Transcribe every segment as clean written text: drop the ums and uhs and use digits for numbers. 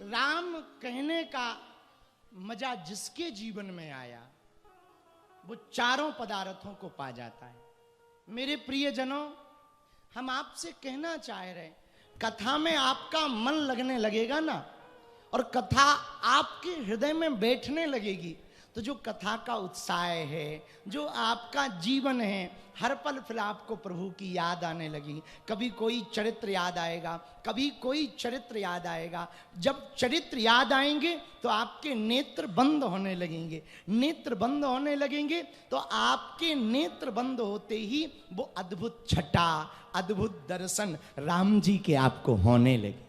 राम कहने का मजा जिसके जीवन में आया वो चारों पदार्थों को पा जाता है। मेरे प्रियजनों, हम आपसे कहना चाह रहे, कथा में आपका मन लगने लगेगा ना, और कथा आपके हृदय में बैठने लगेगी, तो जो कथा का उत्साह है, जो आपका जीवन है, हर पल फिर आपको प्रभु की याद आने लगी। कभी कोई चरित्र याद आएगा, कभी कोई चरित्र याद आएगा। जब चरित्र याद आएंगे तो आपके नेत्र बंद होने लगेंगे। नेत्र बंद होने लगेंगे तो आपके नेत्र बंद होते ही वो अद्भुत छटा, अद्भुत दर्शन राम जी के आपको होने लगेंगे।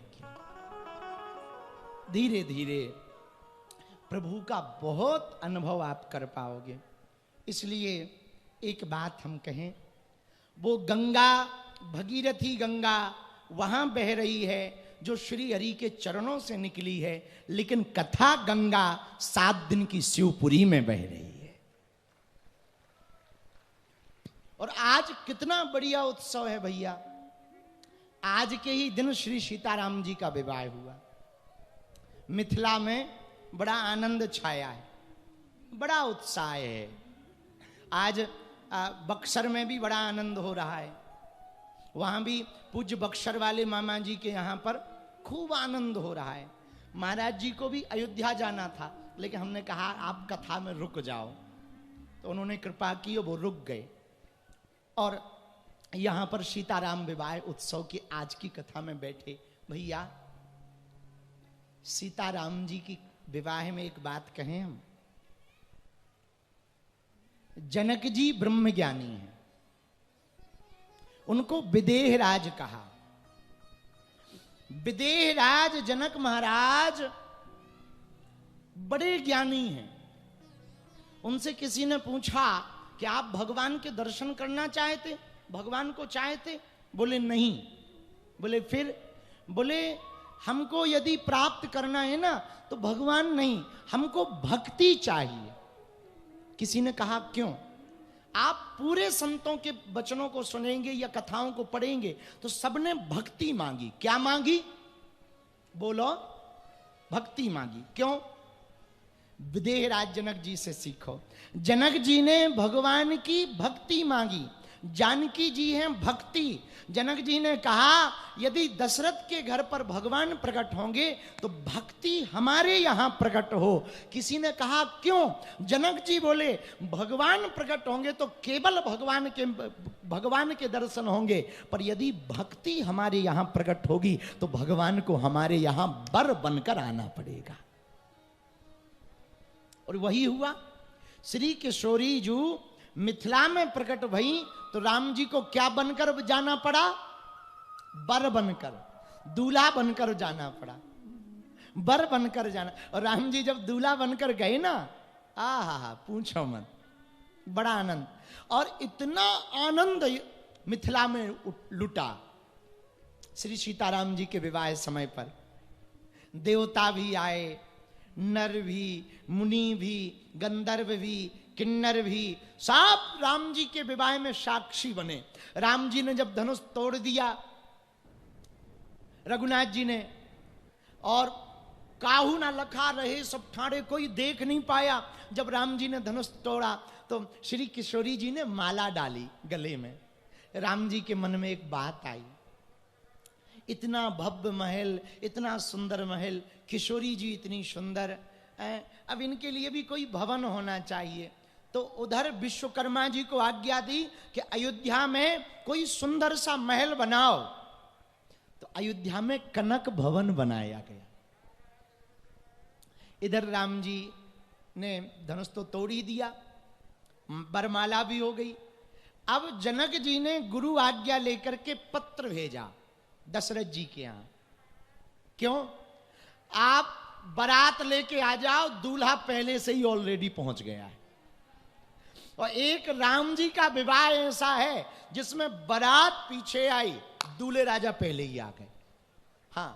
धीरे धीरे प्रभु का बहुत अनुभव आप कर पाओगे। इसलिए एक बात हम कहें, वो गंगा, भगीरथी गंगा वहां बह रही है जो श्री हरि के चरणों से निकली है, लेकिन कथा गंगा 7 दिन की शिवपुरी में बह रही है। और आज कितना बढ़िया उत्सव है भैया। आज के ही दिन श्री सीताराम जी का विवाह हुआ। मिथिला में बड़ा आनंद छाया है, बड़ा उत्साह है। आज बक्सर में भी बड़ा आनंद हो रहा है। वहां भी पूज्य बक्सर वाले मामा जी के यहाँ पर खूब आनंद हो रहा है। महाराज जी को भी अयोध्या जाना था, लेकिन हमने कहा आप कथा में रुक जाओ, तो उन्होंने कृपा की और वो रुक गए। और यहाँ पर सीताराम विवाह उत्सव की आज की कथा में बैठे। भैया, सीताराम जी की विवाह में एक बात कहें हम, जनक जी ब्रह्म ज्ञानी हैं, उनको विदेह राज कहा। विदेह राज जनक महाराज बड़े ज्ञानी हैं। उनसे किसी ने पूछा कि आप भगवान के दर्शन करना चाहते, भगवान को चाहते? बोले नहीं। बोले फिर? बोले हमको यदि प्राप्त करना है ना तो भगवान नहीं, हमको भक्ति चाहिए। किसी ने कहा क्यों? आप पूरे संतों के वचनों को सुनेंगे या कथाओं को पढ़ेंगे तो सबने भक्ति मांगी। क्या मांगी? बोलो। भक्ति मांगी। क्यों? विदेह राज जनक जी से सीखो। जनक जी ने भगवान की भक्ति मांगी। जानकी जी हैं भक्ति। जनक जी ने कहा यदि दशरथ के घर पर भगवान प्रकट होंगे तो भक्ति हमारे यहां प्रकट हो। किसी ने कहा क्यों? जनक जी बोले भगवान प्रकट होंगे तो केवल भगवान के दर्शन होंगे, पर यदि भक्ति हमारे यहां प्रकट होगी तो भगवान को हमारे यहां बर बनकर आना पड़ेगा। और वही हुआ। श्री किशोरी जी मिथिला में प्रकट भई तो राम जी को क्या बनकर जाना पड़ा? बर बनकर, दूल्हा बनकर जाना पड़ा। बर बनकर जाना। और राम जी जब दूल्हा बनकर गए ना, आहा पूछो मत, बड़ा आनंद। और इतना आनंद मिथिला में लुटा श्री सीताराम जी के विवाह समय पर। देवता भी आए, नर भी, मुनि भी, गंधर्व भी, किन्नर भी, सब राम जी के विवाह में साक्षी बने। राम जी ने जब धनुष तोड़ दिया रघुनाथ जी ने, और काहू ना लखा रहे सब ठाड़े, कोई देख नहीं पाया। जब राम जी ने धनुष तोड़ा तो श्री किशोरी जी ने माला डाली गले में। राम जी के मन में एक बात आई, इतना भव्य महल, इतना सुंदर महल, किशोरी जी इतनी सुंदर, अब इनके लिए भी कोई भवन होना चाहिए। तो उधर विश्वकर्मा जी को आज्ञा दी कि अयोध्या में कोई सुंदर सा महल बनाओ। तो अयोध्या में कनक भवन बनाया गया। इधर राम जी ने धनुष तो तोड़ ही दिया, बरमाला भी हो गई। अब जनक जी ने गुरु आज्ञा लेकर के पत्र भेजा दशरथ जी के यहां। क्यों? आप बारात लेके आ जाओ, दूल्हा पहले से ही ऑलरेडी पहुंच गया है। और एक राम जी का विवाह ऐसा है जिसमें बारात पीछे आई, दूल्हे राजा पहले ही आ गए। हाँ,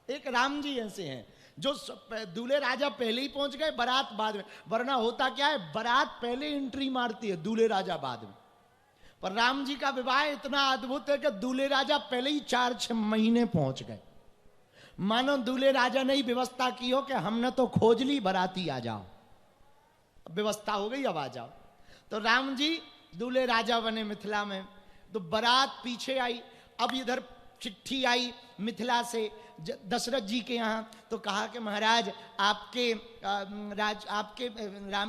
एक राम जी ऐसे हैं जो दूल्हे राजा पहले ही पहुंच गए, बारात बाद में। वरना होता क्या है, बारात पहले एंट्री मारती है, दूल्हे राजा बाद में। पर राम जी का विवाह इतना अद्भुत है कि दूल्हे राजा पहले ही 4-6 महीने पहुंच गए। मानो दूल्हे राजा ने ही व्यवस्था की हो कि हमने तो खोज ली, बाराती आ जाओ, व्यवस्था हो गई, अब आ जाओ। तो राम जी दूल्हे राजा बने मिथिला में। तो बारात पीछे आई। अब इधर चिट्ठी आई मिथिला से दशरथ जी के यहाँ। तो कहा कि महाराज आपके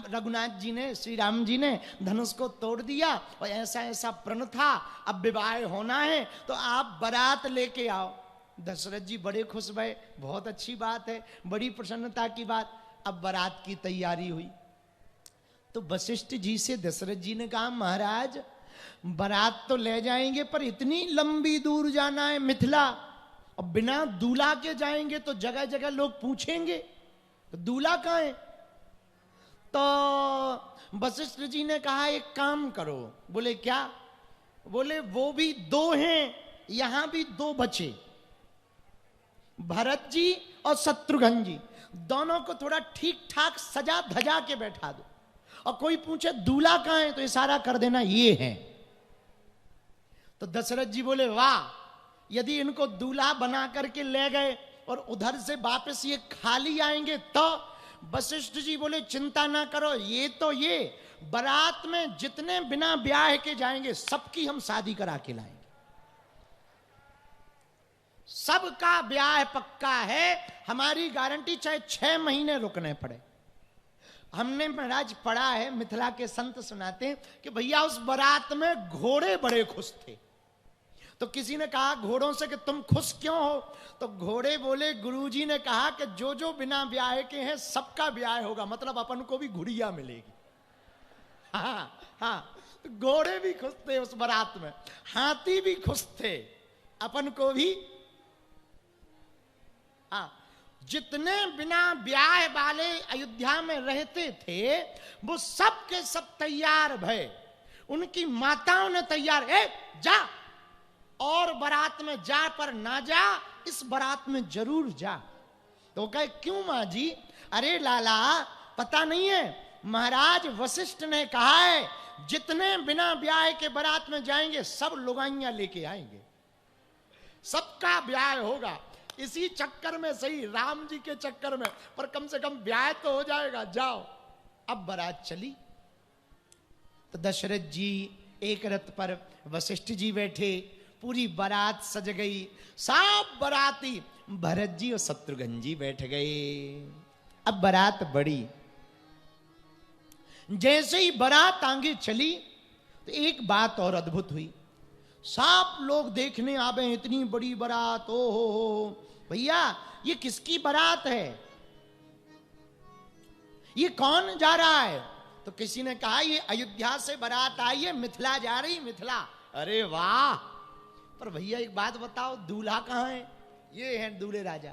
रघुनाथ जी ने, श्री राम जी ने धनुष को तोड़ दिया और ऐसा ऐसा प्रण था, अब विवाह होना है, तो आप बारात लेके आओ। दशरथ जी बड़े खुश भये, बहुत अच्छी बात है, बड़ी प्रसन्नता की बात। अब बारात की तैयारी हुई। तो वशिष्ठ जी से दशरथ जी ने कहा, महाराज बारात तो ले जाएंगे पर इतनी लंबी दूर जाना है मिथिला, और बिना दूल्हा के जाएंगे तो जगह जगह लोग पूछेंगे तो दूल्हा कहाँ है। तो वशिष्ठ जी ने कहा, एक काम करो। बोले क्या? बोले वो भी दो हैं, यहां भी दो बचे, भरत जी और शत्रुघ्न जी, दोनों को थोड़ा ठीक ठाक सजा धजा के बैठा दो, और कोई पूछे दूल्हा कहाँ है तो इशारा कर देना ये है। तो दशरथ जी बोले, वाह, यदि इनको दूल्हा बना करके ले गए और उधर से वापस ये खाली आएंगे तो। वशिष्ठ जी बोले, चिंता ना करो, ये तो ये बारात में जितने बिना ब्याह के जाएंगे सबकी हम शादी करा के लाएंगे, सबका ब्याह पक्का है, हमारी गारंटी, चाहे 6 महीने रुकने पड़े। हमने महाराज पढ़ा है, मिथिला के संत सुनाते हैं कि भैया उस बारात में घोड़े बड़े खुश थे। तो किसी ने कहा घोड़ों से कि तुम खुश क्यों हो? तो घोड़े बोले, गुरुजी ने कहा कि जो जो बिना ब्याह के हैं सबका ब्याह होगा, मतलब अपन को भी घुड़िया मिलेगी। हाँ हाँ, घोड़े भी खुश थे उस बारात में, हाथी भी खुश थे, अपन को भी। हाँ, जितने बिना ब्याह वाले अयोध्या में रहते थे वो सब के सब तैयार भय। उनकी माताओं ने तैयार, जा और बारात में जा, पर ना जा, इस बारात में जरूर जा। तो कहे, क्यों मां जी? अरे लाला, पता नहीं है, महाराज वशिष्ठ ने कहा है जितने बिना ब्याह के बारात में जाएंगे सब लुगाइयां लेके आएंगे, सबका ब्याह होगा। इसी चक्कर में सही, राम जी के चक्कर में, पर कम से कम ब्याह तो हो जाएगा, जाओ। अब बारात चली। तो दशरथ जी एक रथ पर, वशिष्ठ जी बैठे, पूरी बारात सज गई, सब बाराती भरत जी और शत्रुघ्न जी बैठ गए। अब बारात बढ़ी। जैसे ही बारात आगे चली तो एक बात और अद्भुत हुई। सब लोग देखने आ गए, इतनी बड़ी बारात, ओ हो भैया, ये किसकी बारात है, ये कौन जा रहा है? तो किसी ने कहा, ये अयोध्या से बारात आई है, मिथिला जा रही, मिथिला। अरे वाह, पर भैया एक बात बताओ, दूल्हा कहां है? ये है दूल्हे राजा।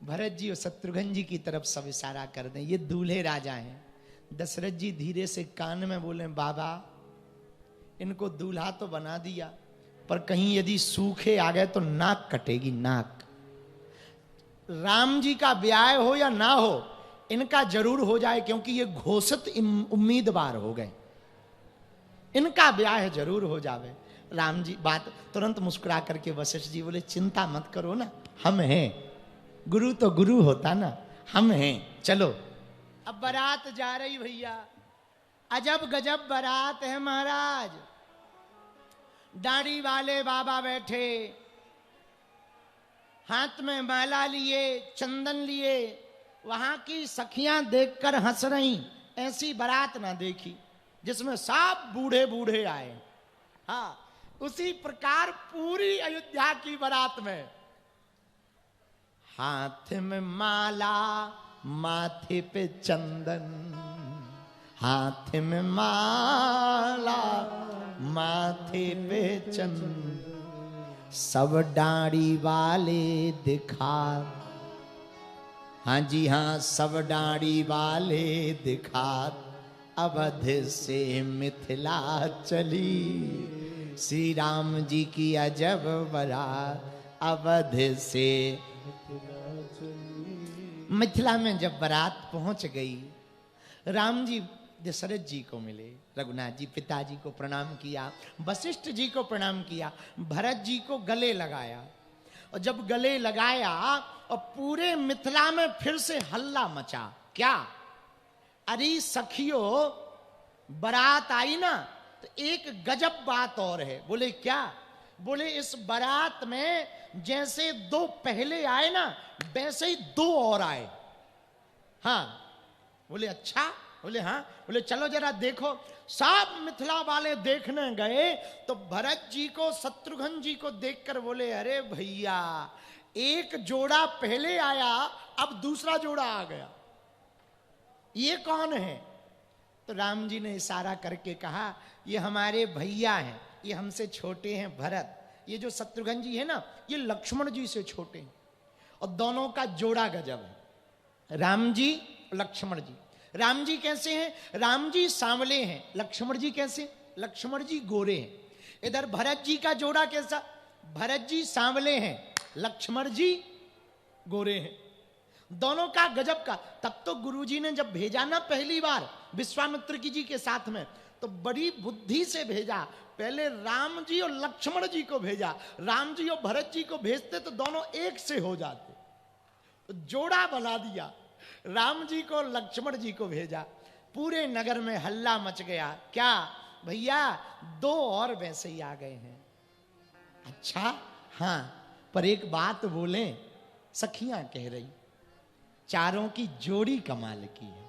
भरत जी और शत्रुघ्न जी की तरफ सब इशारा कर दें, ये दूल्हे राजा हैं। दशरथ जी धीरे से कान में बोले, बाबा इनको दूल्हा तो बना दिया, पर कहीं यदि सूखे आ गए तो नाक कटेगी, नाक। राम जी का ब्याह हो या ना हो, इनका जरूर हो जाए, क्योंकि ये घोषित उम्मीदवार हो गए, इनका ब्याह जरूर हो जावे। राम जी बात तुरंत मुस्कुरा करके वशिष्ठ जी बोले, चिंता मत करो ना, हम हैं, गुरु तो गुरु होता ना, हम हैं, चलो। अब बारात जा रही भैया, अजब गजब बारात है महाराज। दाढ़ी वाले बाबा बैठे, हाथ में माला लिए, चंदन लिए, वहां की सखियां देखकर हंस रही, ऐसी बारात ना देखी जिसमें सब बूढ़े बूढ़े आए। हाँ, उसी प्रकार पूरी अयोध्या की बारात में, हाथ में माला, माथे पे चंदन, हाथ में माला, माथे पे चंदन, सब दाढ़ी वाले दिखा। हाँ जी हाँ, सब दाढ़ी वाले दिखा, अवध से मिथिला चली, श्री राम जी की अजब बारात, अवध से मिथिला में जब बारात पहुंच गई, राम जी दशरथ जी को मिले, रघुनाथ जी पिताजी को प्रणाम किया, वशिष्ठ जी को प्रणाम किया, भरत जी को गले लगाया, और जब गले लगाया और पूरे मिथिला में फिर से हल्ला मचा। क्या? अरे सखियो, बारात आई ना तो एक गजब बात और है। बोले क्या? बोले इस बारात में जैसे दो पहले आए ना वैसे ही दो और आए। हाँ। बोले अच्छा? बोले हाँ। बोले चलो जरा देखो। सब मिथिला वाले देखने गए तो भरत जी को, शत्रुघ्न जी को देखकर बोले अरे भैया, एक जोड़ा पहले आया अब दूसरा जोड़ा आ गया, ये कौन है? तो राम जी ने इशारा करके कहा ये हमारे भैया हैं, ये हमसे छोटे हैं भरत। ये जो शत्रुघ्न जी है ना ये लक्ष्मण जी से छोटे हैं। और दोनों का जोड़ा गजब है, राम जी लक्ष्मण जी। राम जी कैसे हैं? राम जी सांवले हैं। लक्ष्मण जी कैसे? लक्ष्मण जी गोरे हैं। इधर भरत जी का जोड़ा कैसा? भरत जी सांवले हैं, लक्ष्मण जी गोरे हैं। दोनों का गजब का। तब तो गुरुजी ने जब भेजा ना पहली बार विश्वामित्र जी के साथ में, तो बड़ी बुद्धि से भेजा। पहले राम जी और लक्ष्मण जी को भेजा। राम जी और भरत जी को भेजते तो दोनों एक से हो जाते, तो जोड़ा बना दिया। राम जी को लक्ष्मण जी को भेजा। पूरे नगर में हल्ला मच गया। क्या भैया, दो और वैसे ही आ गए हैं? अच्छा हाँ, पर एक बात बोले, सखियां कह रही चारों की जोड़ी कमाल की है।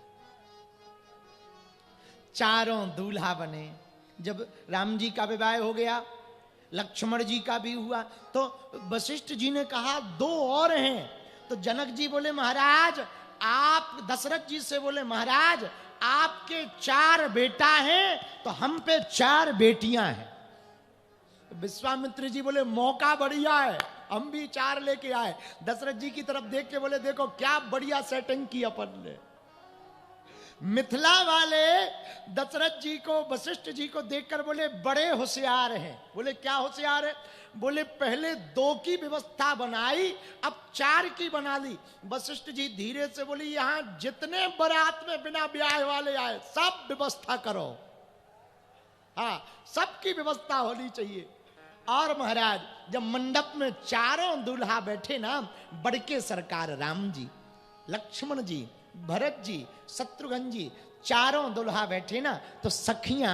चारों दूल्हा बने। जब राम जी का विवाह हो गया, लक्ष्मण जी का भी हुआ, तो वशिष्ठ जी ने कहा दो और हैं। तो जनक जी बोले महाराज आप, दशरथ जी से बोले महाराज आपके 4 बेटा हैं तो हम पे 4 बेटियां हैं। विश्वामित्र जी बोले मौका बढ़िया है, हम भी 4 लेके आए। दशरथ जी की तरफ देख के बोले देखो क्या बढ़िया सेटिंग की अपन ने। मिथिला वाले दशरथ जी को, वशिष्ठ जी को देखकर बोले बड़े होशियार हैं। बोले क्या होशियार है? बोले पहले 2 की व्यवस्था बनाई, अब 4 की बना ली। वशिष्ठ जी धीरे से बोले यहां जितने बारात में बिना ब्याह वाले आए सब व्यवस्था करो। हाँ, सबकी व्यवस्था होनी चाहिए। और महाराज जब मंडप में चारों दूल्हा बैठे ना, बड़के सरकार राम जी, लक्ष्मण जी, भरत जी, शत्रुघ्न जी, चारों दुल्हा बैठे ना, तो सखियां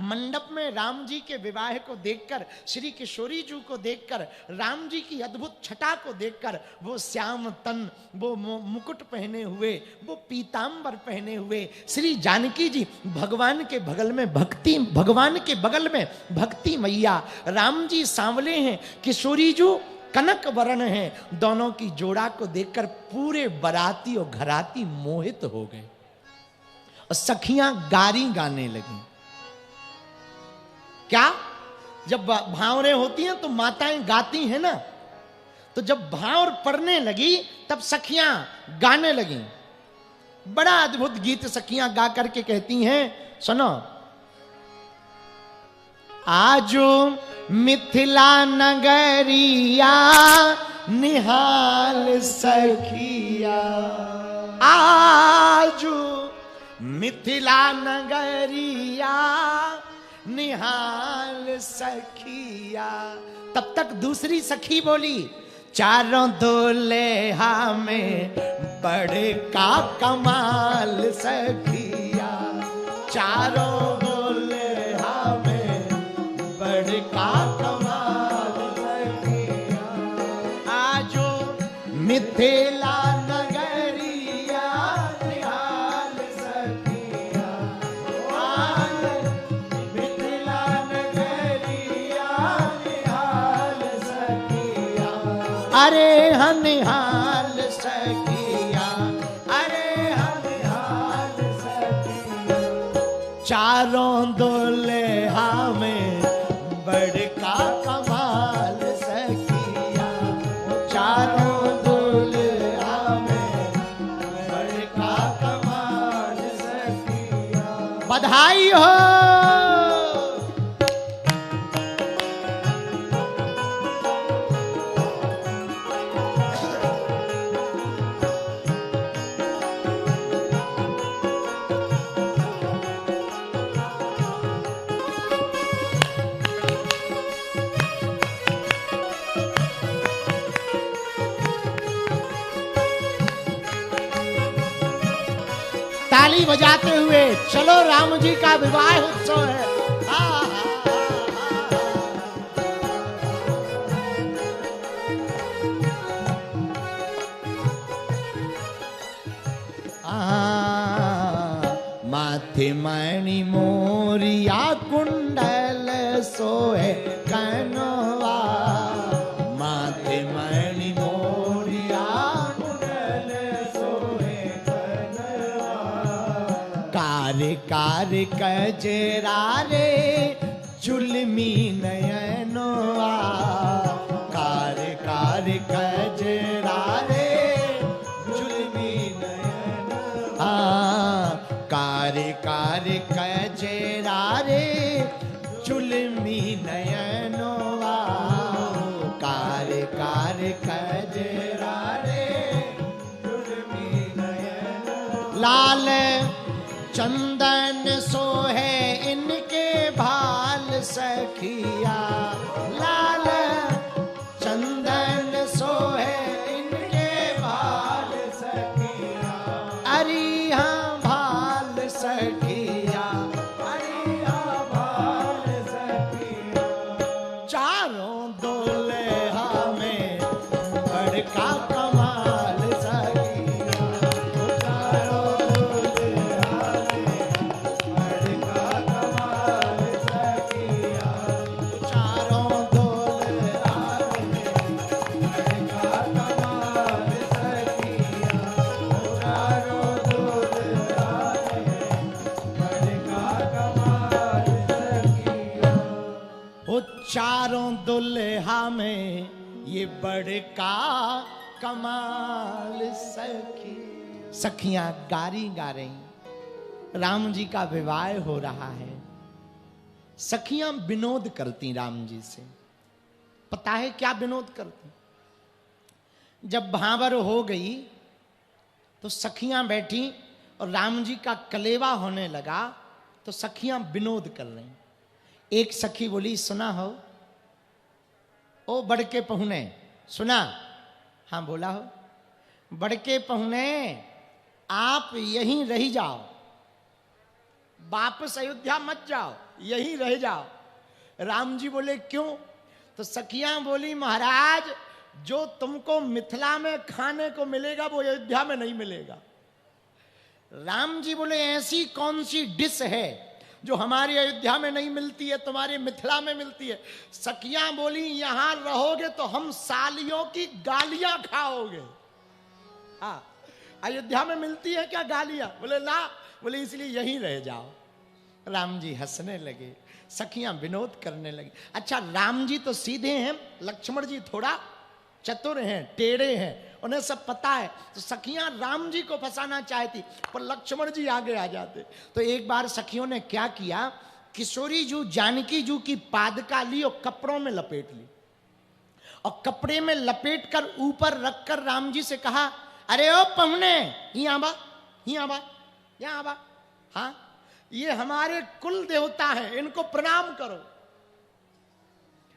मंडप में राम जी के विवाह को देखकर, श्री किशोरी जी को देखकर, राम जी की अद्भुत छटा को देखकर, वो श्याम तन, वो मुकुट पहने हुए, वो पीतांबर पहने हुए, श्री जानकी जी भगवान के बगल में भक्ति, भगवान के बगल में भक्ति मैया, राम जी सांवले हैं, किशोरी जी कनक वर्ण है। दोनों की जोड़ा को देखकर पूरे बाराती और घराती मोहित हो गए और सखियां गारी गाने लगी। क्या? जब भावरें होती हैं तो माताएं गाती हैं ना, तो जब भावर पड़ने लगी तब सखियां गाने लगी। बड़ा अद्भुत गीत सखियां गा करके कहती हैं, सुनो। आजो मिथिला नगरिया निहाल सखिया, आजो मिथिला नगरिया निहाल सखिया। तब तक दूसरी सखी बोली चारों दुल्हा में बड़े का कमाल सखिया, चारों दुल्हा में बड़े का कमाल सखिया। आजो मिथिला नगरिया निहाल सखिया, मिथिला नगरिया निहाल सखिया। अरे निहाल सखिया, अरे निहाल सखिया। चारों दुल्हा में बड़का कमाल सखिया, चारों दुल्हा में बड़का कमाल सखिया। बधाई हो। ताली बजाते हुए चलो, राम जी का विवाह उत्सव है। माथे मणि मोरिया कुंडल सोहे कनवा, माथे मणि मोरिया कुंडल सोहे कनवा, कार कार कजरा रे जुलमी नयनवा, कार कार कजरा रे कार कार कजरा रे जुलमी नयनवा, कार कार कजरा रे जुलमी नयनवा, लाल चंदन सोहे इनके भाल सखिया, लाल चंदन सोहे इनके भाल सखिया, अरिहा सखिया, अरिहा भाल सखिया, चारों दुल्हा में बड़का कमाल सखिया, चारों दुल्हा में बड़का कमाल सखिया, चारों दुल्हा में बड़का कमाल सखिया, चारों चारों दुल्हा में ये बड़का कमाल सखी। सखियां गारी गा रही, राम जी का विवाह हो रहा है। सखियां विनोद करती राम जी से। पता है क्या विनोद करती? जब भांवर हो गई तो सखियां बैठी और राम जी का कलेवा होने लगा तो सखियां विनोद कर रही। एक सखी बोली, सुना हो ओ बड़के पहुने, सुना? हाँ बोला हो। बड़के पहुने आप यहीं रह जाओ, वापस अयोध्या मत जाओ, यहीं रह जाओ। राम जी बोले क्यों? तो सखियां बोली, महाराज जो तुमको मिथिला में खाने को मिलेगा वो अयोध्या में नहीं मिलेगा। राम जी बोले ऐसी कौन सी डिश है जो हमारी अयोध्या में नहीं मिलती है, तुम्हारी मिथिला में मिलती है? सखियां बोली, यहां रहोगे तो हम सालियों की गालियां खाओगे। हाँ, अयोध्या में मिलती है क्या गालियां? बोले ना। बोले इसलिए यहीं रह जाओ। राम जी हंसने लगे, सखियां विनोद करने लगी। अच्छा, राम जी तो सीधे हैं, लक्ष्मण जी थोड़ा चतुर हैं, टेढ़े हैं, उन्हें सब पता है। तो सखियां राम जी को फंसाना चाहती पर लक्ष्मण जी आगे आ जाते। तो एक बार सखियों ने क्या किया, किशोरी जू जानकी जू की पादका ली और कपड़ों में लपेट ली और कपड़े में लपेट कर ऊपर रखकर राम जी से कहा, अरे ओ पहुने, यहाँ बा, यहाँ बा, यहाँ बा। हाँ, ये हमारे कुल देवता हैं, इनको प्रणाम करो।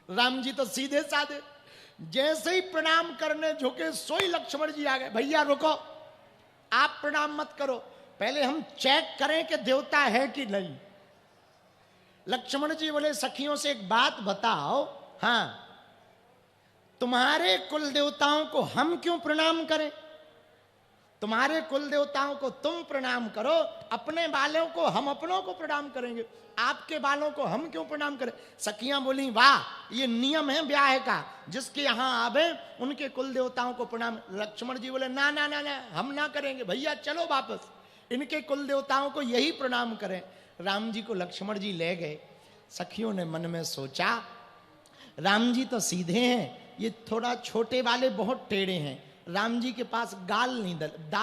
राम जी तो सीधे साधे, जैसे ही प्रणाम करने झुके सोई लक्ष्मण जी आ गए। भैया रुको, आप प्रणाम मत करो, पहले हम चेक करें कि देवता है कि नहीं। लक्ष्मण जी बोले, सखियों से एक बात बताओ, हाँ तुम्हारे कुल देवताओं को हम क्यों प्रणाम करें? तुम्हारे कुल देवताओं को तुम प्रणाम करो, अपने बालों को हम अपनों को प्रणाम करेंगे, आपके बालों को हम क्यों प्रणाम करें? सखियां बोली, वाह ये नियम है ब्याह का, जिसके यहां आवे उनके कुल देवताओं को प्रणाम। लक्ष्मण जी बोले, ना ना ना ना, हम ना करेंगे, भैया चलो वापस, इनके कुल देवताओं को यही प्रणाम करें। राम जी को लक्ष्मण जी ले गए। सखियों ने मन में सोचा, राम जी तो सीधे हैं, ये थोड़ा छोटे वाले बहुत टेढ़े हैं, राम जी के पास दाल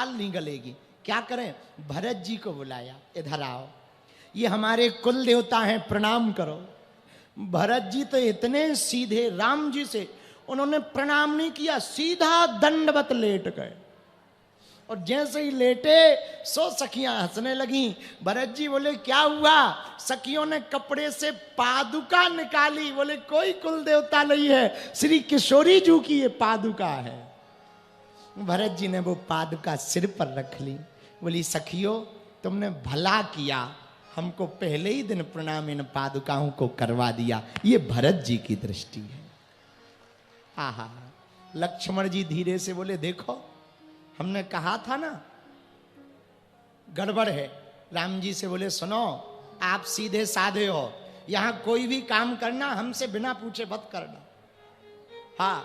नहीं गलेगी, क्या करें? भरत जी को बुलाया, इधर आओ, ये हमारे कुल देवता हैं, प्रणाम करो। भरत जी तो इतने सीधे, राम जी से उन्होंने प्रणाम नहीं किया, सीधा दंडवत लेट गए। और जैसे ही लेटे सो सखियां हंसने लगी। भरत जी बोले, क्या हुआ? सखियों ने कपड़े से पादुका निकाली, बोले कोई कुल देवता नहीं है, श्री किशोरी जी की ये पादुका है। भरत जी ने वो पादुका सिर पर रख ली। बोली, सखियों तुमने भला किया, हमको पहले ही दिन प्रणाम इन पादुकाओं को करवा दिया। ये भरत जी की दृष्टि है। आहा, लक्ष्मण जी धीरे से बोले, देखो हमने कहा था ना गड़बड़ है। राम जी से बोले, सुनो आप सीधे साधे हो, यहां कोई भी काम करना हमसे बिना पूछे मत करना। हाँ,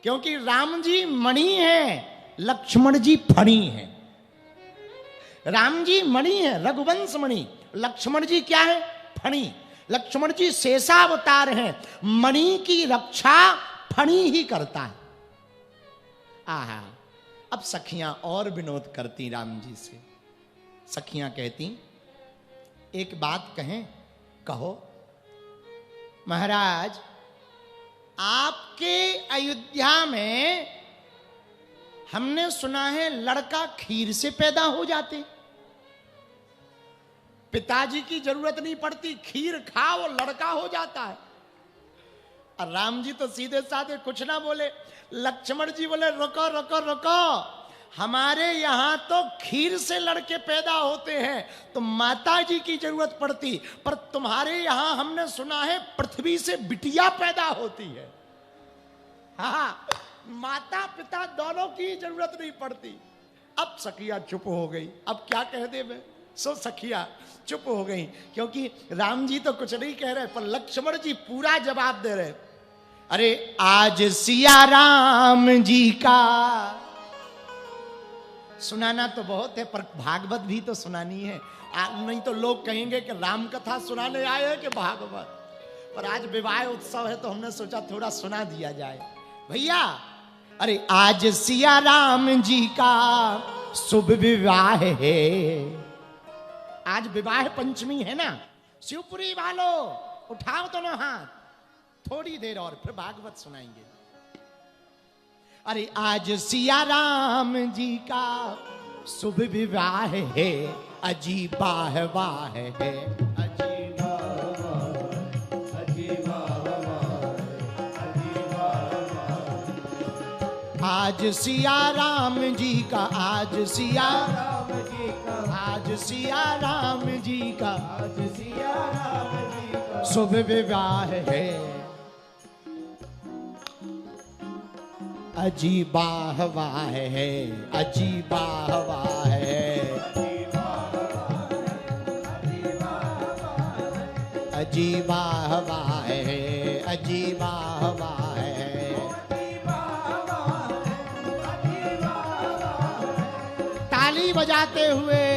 क्योंकि राम जी मणि है, लक्ष्मण जी फणी है। राम जी मणि है, रघुवंश मणि। लक्ष्मण जी क्या है? फणी। लक्ष्मण जी शेषावतार हैं, मणि की रक्षा फणी ही करता है। आहा, अब सखियां और विनोद करती राम जी से। सखियां कहती, एक बात कहें? कहो। महाराज, आपके अयोध्या में हमने सुना है लड़का खीर से पैदा हो जाते, पिताजी की जरूरत नहीं पड़ती, खीर खाओ लड़का हो जाता है। और राम जी तो सीधे साधे कुछ ना बोले। लक्ष्मण जी बोले, रुको रुको रुको, हमारे यहां तो खीर से लड़के पैदा होते हैं तो माता जी की जरूरत पड़ती, पर तुम्हारे यहां हमने सुना है पृथ्वी से बिटिया पैदा होती है। हाँ, माता पिता दोनों की जरूरत नहीं पड़ती। अब सखिया चुप हो गई। अब क्या कह दे मैं? सो सखिया चुप हो गई, क्योंकि राम जी तो कुछ नहीं कह रहे, पर लक्ष्मण जी पूरा जवाब दे रहे। अरे आज सिया राम जी का सुनाना तो बहुत है, पर भागवत भी तो सुनानी है। नहीं तो लोग कहेंगे कि राम कथा सुनाने आए हैं कि भागवत। पर आज विवाह उत्सव है तो हमने सोचा थोड़ा सुना दिया जाए। भैया, अरे आज सिया राम जी का शुभ विवाह है। आज विवाह पंचमी है ना। शिवपुरी वालों उठाओ दोनों हाथ, थोड़ी देर और फिर भागवत सुनाएंगे। अरे आज सिया राम जी का शुभ विवाह है, अजीब वाह है, आज सिया राम जी का, आज सिया राम जी का, आज सिया राम जी का, आज सिया राम जी का शुभ विवाह है, अजीबा वाह है, अजीबा वाह है, अजीबा वाह है, अजीबा वाह है। ताली बजाते हुए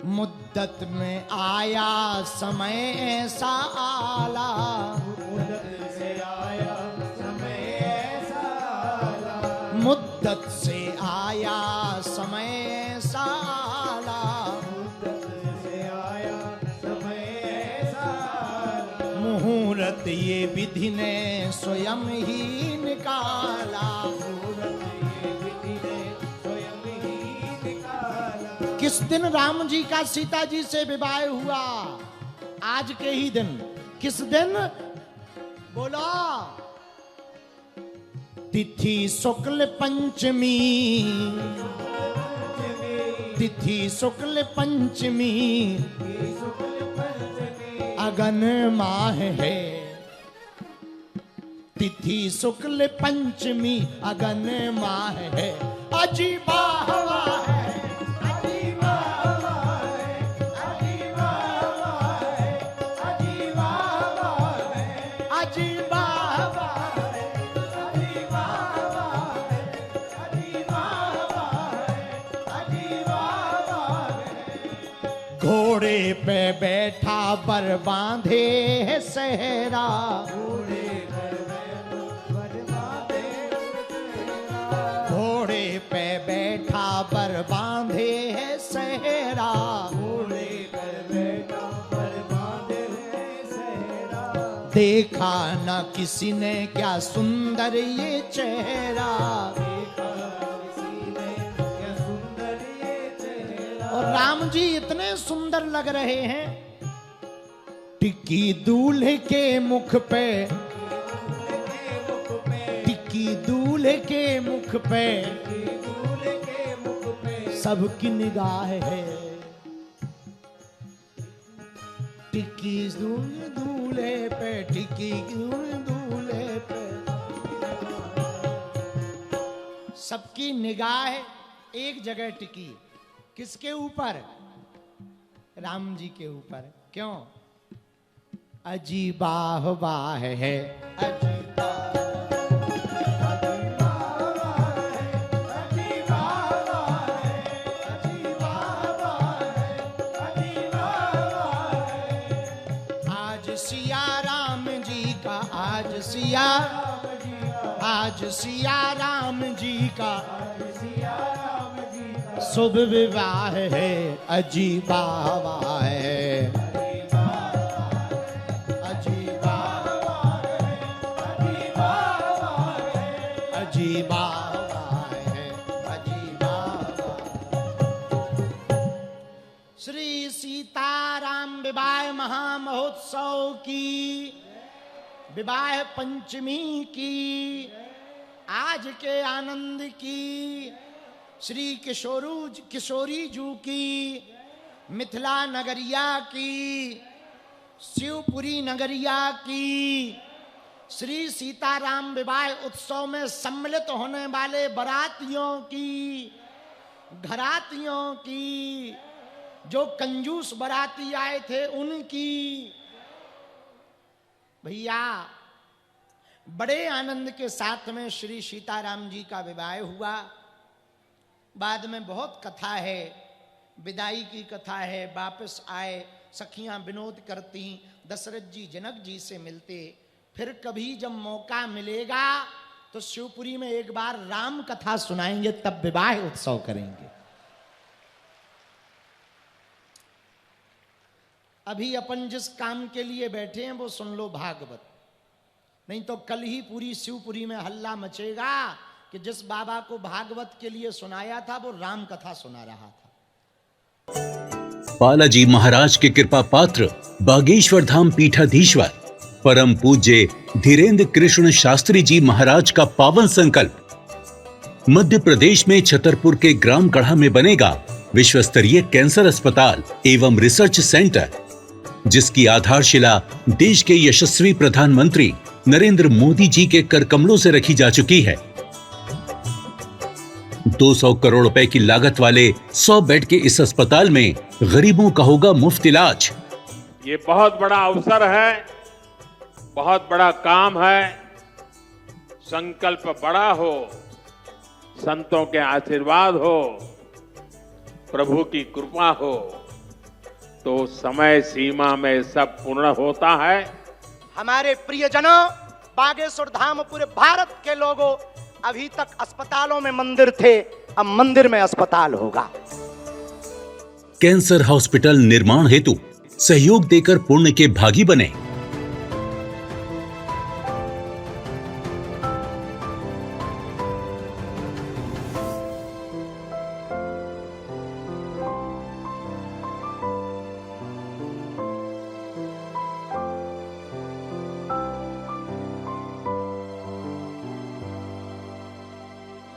मुद्दत में आया समय ऐसा आला, मुद्दत से आया समय ऐसा आला, मुद्दत से आया समय ऐसा आला, मुद्दत से आया समय ऐसा आला, मुहूर्त ये विधि ने स्वयं ही निकाला, किस दिन राम जी का सीता जी से विवाह हुआ? आज के ही दिन। किस दिन? बोलो। तिथि शुक्ल पंचमी, तिथि शुक्ल पंचमी, अगन माह है, तिथि शुक्ल पंचमी अगन माह है, अजीबा हवा है, घोड़े पे बैठा बर बांधे है सहरा, घोड़े पे देखा न किसी ने क्या सुंदर ये चेहरा, और राम जी इतने सुंदर लग रहे हैं। टिकी दूल्हे के मुख पे, टिकी दूल्हे के मुख पे सबकी निगाह है। टिकी दूल्हे पे, टिकी दूल्हे पे सबकी निगाह एक जगह टिकी। किसके ऊपर? राम जी के ऊपर। क्यों? अजीबा वाह है, अजीबा आज सिया राम जी का शुभ विवाह है, अजीबा वाह है, अजीबा अजीबा है, अजीबा। श्री सीताराम विवाह महामहोत्सव की विवाह पंचमी की आज के आनंद की श्री किशोरी जू की मिथिला नगरिया की शिवपुरी नगरिया की श्री सीताराम विवाह उत्सव में सम्मिलित होने वाले बारातियों की, घरातियों की, जो कंजूस बाराती आए थे उनकी। भैया बड़े आनंद के साथ में श्री सीताराम जी का विवाह हुआ। बाद में बहुत कथा है, विदाई की कथा है। वापस आए, सखियां विनोद करती, दशरथ जी जनक जी से मिलते। फिर कभी जब मौका मिलेगा तो शिवपुरी में एक बार राम कथा सुनाएंगे, तब विवाह उत्सव करेंगे। अभी अपन जिस काम के लिए बैठे हैं वो सुन लो भागवत, नहीं तो कल ही पूरी शिवपुरी में हल्ला मचेगा कि जिस बाबा को भागवत के लिए सुनाया था वो राम कथा सुना रहा था। बालाजी महाराज के कृपा पात्र बागेश्वर धाम पीठाधीश्वर परम पूज्य धीरेन्द्र कृष्ण शास्त्री जी महाराज का पावन संकल्प। मध्य प्रदेश में छतरपुर के ग्राम गढ़ा में बनेगा विश्व स्तरीय कैंसर अस्पताल एवं रिसर्च सेंटर, जिसकी आधारशिला देश के यशस्वी प्रधानमंत्री नरेंद्र मोदी जी के कर कमलों से रखी जा चुकी है। 200 करोड़ रुपए की लागत वाले 100 बेड के इस अस्पताल में गरीबों का होगा मुफ्त इलाज। ये बहुत बड़ा अवसर है, बहुत बड़ा काम है। संकल्प बड़ा हो, संतों के आशीर्वाद हो, प्रभु की कृपा हो तो समय सीमा में सब पूर्ण होता है। हमारे प्रियजनों, बागेश्वर धाम पूरे भारत के लोगों, अभी तक अस्पतालों में मंदिर थे, अब मंदिर में अस्पताल होगा। कैंसर हॉस्पिटल निर्माण हेतु सहयोग देकर पुण्य के भागी बने।